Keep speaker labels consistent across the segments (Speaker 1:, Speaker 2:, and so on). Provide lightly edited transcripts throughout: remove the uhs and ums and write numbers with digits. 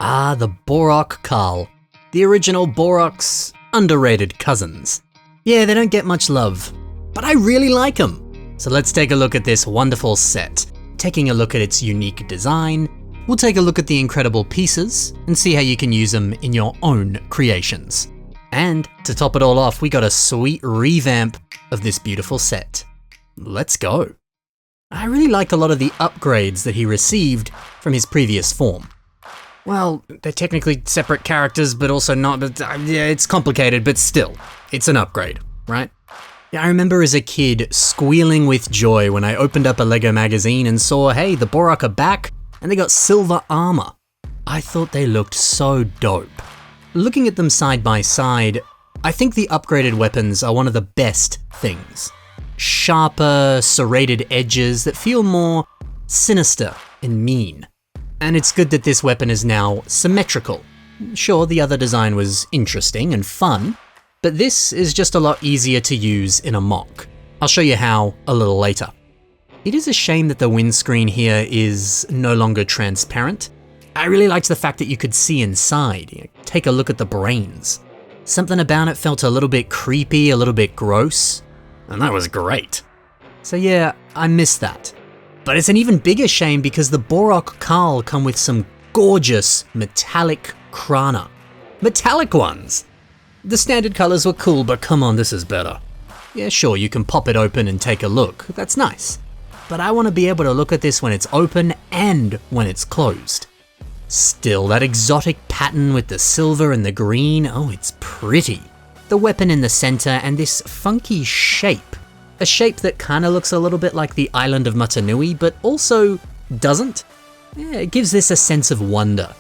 Speaker 1: Ah, the Bohrok-Kal, the original Bohrok's underrated cousins. Yeah, they don't get much love, but I really like them. So let's take a look at this wonderful set. Taking a look at its unique design, we'll take a look at the incredible pieces and see how you can use them in your own creations. And to top it all off, we got a sweet revamp of this beautiful set. Let's go. I really like a lot of the upgrades that he received from his previous form. Well, they're technically separate characters, but also not, but yeah, it's complicated, but still, it's an upgrade, right? Yeah, I remember as a kid squealing with joy when I opened up a LEGO magazine and saw, hey, the Bohrok are back, and they got silver armor. I thought they looked so dope. Looking at them side by side, I think the upgraded weapons are one of the best things. Sharper, serrated edges that feel more sinister and mean. And it's good that this weapon is now symmetrical. Sure, the other design was interesting and fun, but this is just a lot easier to use in a MOC. I'll show you how a little later. It is a shame that the windscreen here is no longer transparent. I really liked the fact that you could see inside. Take a look at the brains. Something about it felt a little bit creepy, a little bit gross, and that was great. So yeah, I miss that. But it's an even bigger shame because the Boro-Kal come with some gorgeous metallic krana. Metallic ones! The standard colors were cool, but come on, this is better. Yeah, sure, you can pop it open and take a look, that's nice. But I want to be able to look at this when it's open and when it's closed. Still, that exotic pattern with the silver and the green, oh, it's pretty. The weapon in the center and this funky shape. A shape that kind of looks a little bit like the island of Matanui, but also doesn't. Yeah, it gives this a sense of wonder.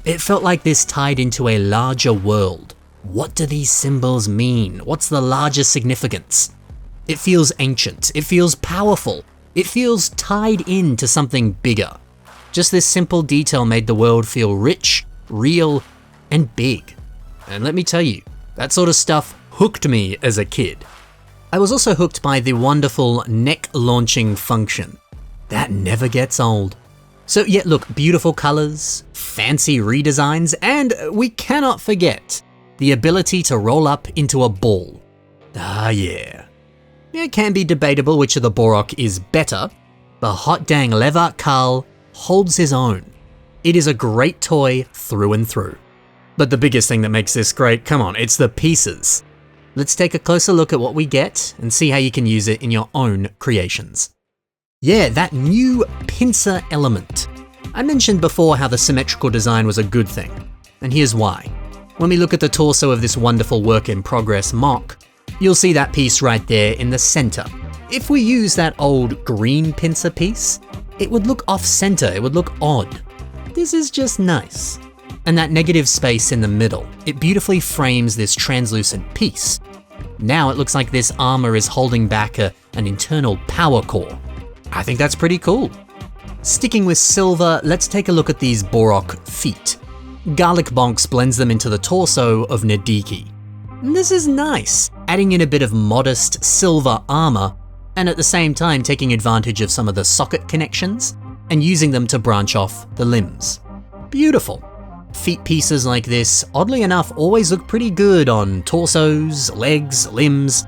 Speaker 1: It felt like this tied into a larger world. What do these symbols mean? What's the larger significance? It feels ancient, it feels powerful, it feels tied into something bigger. Just this simple detail made the world feel rich, real, and big. And let me tell you, that sort of stuff hooked me as a kid. I was also hooked by the wonderful neck launching function. That never gets old. So yeah, look, beautiful colors, fancy redesigns, and we cannot forget the ability to roll up into a ball. Ah yeah. It can be debatable which of the Bohrok is better, but hot dang Lehvak-Kal holds his own. It is a great toy through and through. But the biggest thing that makes this great, come on, it's the pieces. Let's take a closer look at what we get and see how you can use it in your own creations. Yeah, that new pincer element. I mentioned before how the symmetrical design was a good thing, and here's why. When we look at the torso of this wonderful work in progress MOC, you'll see that piece right there in the center. If we use that old green pincer piece, it would look off-center, it would look odd. This is just nice. And that negative space in the middle, it beautifully frames this translucent piece. Now it looks like this armor is holding back an internal power core. I think that's pretty cool. Sticking with silver, let's take a look at these Bohrok feet. Garlic Bonks blends them into the torso of Nadiki. And this is nice, adding in a bit of modest silver armor, and at the same time taking advantage of some of the socket connections and using them to branch off the limbs. Beautiful. Feet pieces like this, oddly enough, always look pretty good on torsos, legs, limbs.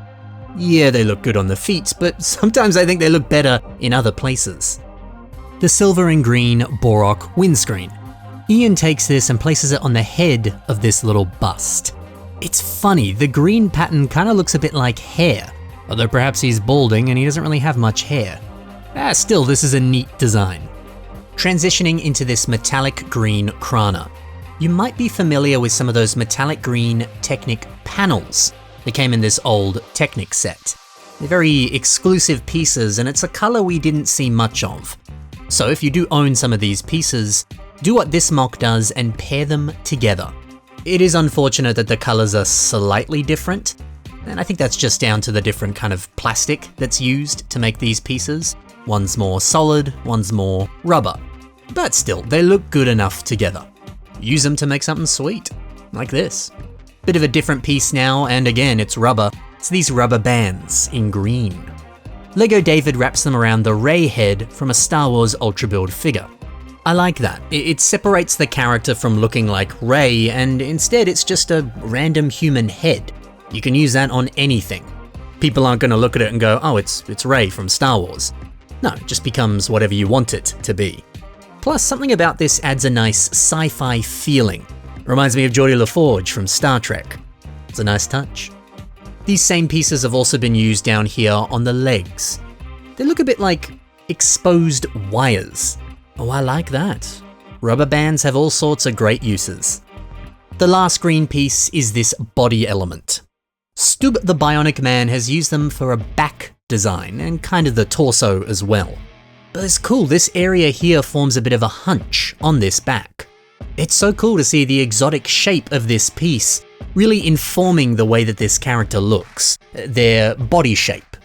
Speaker 1: Yeah, they look good on the feet, but sometimes I think they look better in other places. The silver and green Bohrok windscreen. Ian takes this and places it on the head of this little bust. It's funny, the green pattern kind of looks a bit like hair, although perhaps he's balding and he doesn't really have much hair. Still, this is a neat design. Transitioning into this metallic green krana. You might be familiar with some of those metallic green Technic panels that came in this old Technic set. They're very exclusive pieces and it's a color we didn't see much of. So if you do own some of these pieces, do what this MOC does and pair them together. It is unfortunate that the colors are slightly different, and I think that's just down to the different kind of plastic that's used to make these pieces. One's more solid, one's more rubber. But still, they look good enough together. Use them to make something sweet, like this. Bit of a different piece now, and again, it's rubber. It's these rubber bands in green. LEGO David wraps them around the Ray head from a Star Wars Ultra Build figure. I like that. It separates the character from looking like Rey, and instead it's just a random human head. You can use that on anything. People aren't going to look at it and go, oh, it's Rey from Star Wars. No, it just becomes whatever you want it to be. Plus, something about this adds a nice sci-fi feeling. Reminds me of Geordi LaForge from Star Trek. It's a nice touch. These same pieces have also been used down here on the legs. They look a bit like exposed wires. Oh, I like that. Rubber bands have all sorts of great uses. The last green piece is this body element. Stub the Bionic Man has used them for a back design and kind of the torso as well. But it's cool, this area here forms a bit of a hunch on this back. It's so cool to see the exotic shape of this piece really informing the way that this character looks, their body shape.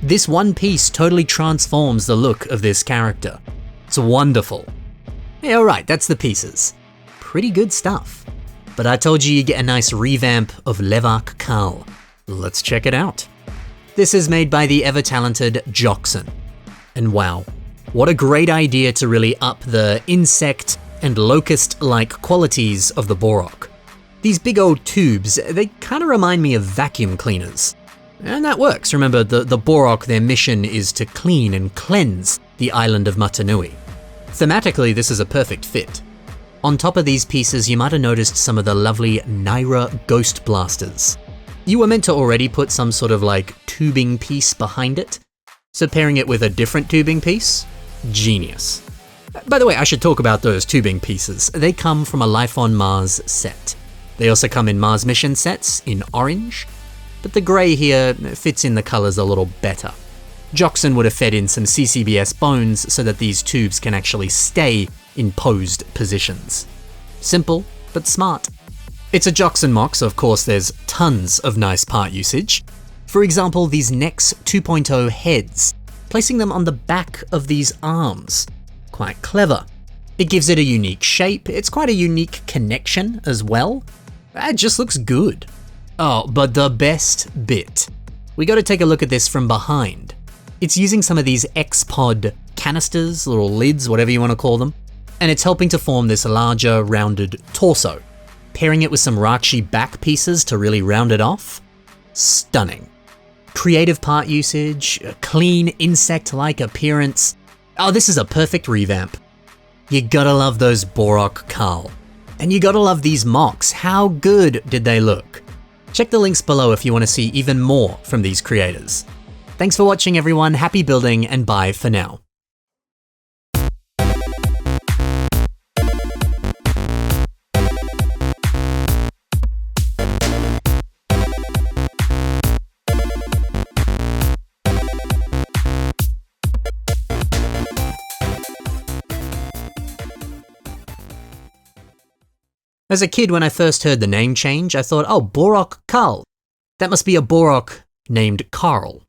Speaker 1: This one piece totally transforms the look of this character. It's wonderful. Yeah, alright, that's the pieces. Pretty good stuff. But I told you get a nice revamp of Lehvak-Kal. Let's check it out. This is made by the ever-talented Joxen. And wow, what a great idea to really up the insect and locust-like qualities of the Bohrok. These big old tubes, they kind of remind me of vacuum cleaners. And that works. Remember, the Bohrok, their mission is to clean and cleanse the island of Matanui. Thematically, this is a perfect fit. On top of these pieces, you might have noticed some of the lovely Naira ghost blasters. You were meant to already put some sort of like tubing piece behind it, so pairing it with a different tubing piece, genius. By the way, I should talk about those tubing pieces. They come from a Life on Mars set. They also come in Mars mission sets in orange, but the grey here fits in the colours a little better. Joxen would have fed in some CCBS bones so that these tubes can actually stay in posed positions. Simple, but smart. It's a Joxen MOC, so of course there's tons of nice part usage. For example, these Nex 2.0 heads, placing them on the back of these arms. Quite clever. It gives it a unique shape, it's quite a unique connection as well. It just looks good. Oh, but the best bit. We gotta take a look at this from behind. It's using some of these X-Pod canisters, little lids, whatever you want to call them, and it's helping to form this larger, rounded torso. Pairing it with some Rakshi back pieces to really round it off. Stunning. Creative part usage, a clean insect-like appearance. Oh, this is a perfect revamp. You gotta love those Bohrok-Kal. And you gotta love these MOCs. How good did they look? Check the links below if you want to see even more from these creators. Thanks for watching everyone, happy building, and bye for now. As a kid, when I first heard the name change, I thought, oh, Bohrok-Kal. That must be a Bohrok named Carl.